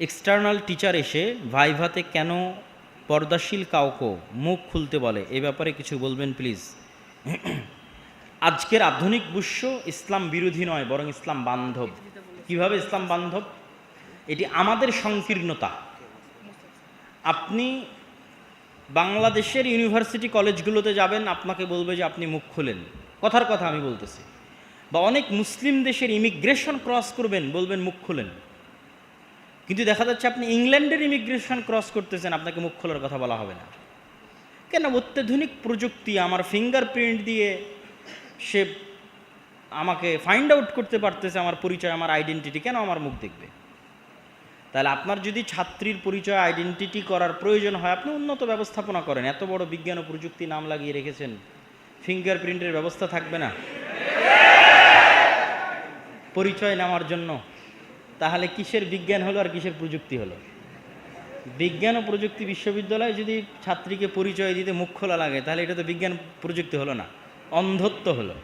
External teacher এসে ভাইভাতে কেন পর্দাশীল কাউকে মুখ খুলতে বলে এ ব্যাপারে কিছু বলবেন প্লিজ। আজকের আধুনিক বিশ্ব ইসলাম বিরোধী নয়, বরং ইসলাম বান্ধব। কিভাবে ইসলাম বান্ধব? এটি আমাদের সংকীর্ণতা। আপনি বাংলাদেশের ইউনিভার্সিটি কলেজগুলোতে যাবেন, আপনাকে বলবে যে আপনি মুখ খুলেন, কথার কথা আমি বলতেছি। বা অনেক মুসলিম দেশের ইমিগ্রেশন ক্রস করবেন, বলবেন মুখ খুলেন। কিন্তু দেখা যাচ্ছে আপনি ইংল্যান্ডের ইমিগ্রেশন ক্রস করতেছেন, আপনাকে মুখ খোলার কথা বলা হবে না। কেন? অত্যাধুনিক প্রযুক্তি, আমার ফিঙ্গারপ্রিন্ট দিয়ে সে আমাকে ফাইন্ড আউট করতে পারতেছে আমার পরিচয়, আমার আইডেন্টিটি, কেন আমার মুখ দেখবে? তাহলে আপনার যদি ছাত্রীর পরিচয় আইডেন্টিটি করার প্রয়োজন হয়, আপনি উন্নত ব্যবস্থাপনা করেন। এত বড় বিজ্ঞান ও প্রযুক্তি নাম লাগিয়ে রেখেছেন, ফিঙ্গারপ্রিন্টের ব্যবস্থা থাকবে না পরিচয় নেওয়ার জন্য? তাহলে কিসের বিজ্ঞান হলো আর কিসের প্রযুক্তি হলো? বিজ্ঞান ও প্রযুক্তি বিশ্ববিদ্যালয়ে যদি ছাত্রীকে পরিচয় দিতে মুখ খোলা লাগে, তাহলে এটা তো বিজ্ঞান প্রযুক্তি হলো না, অন্ধত্ব হলো।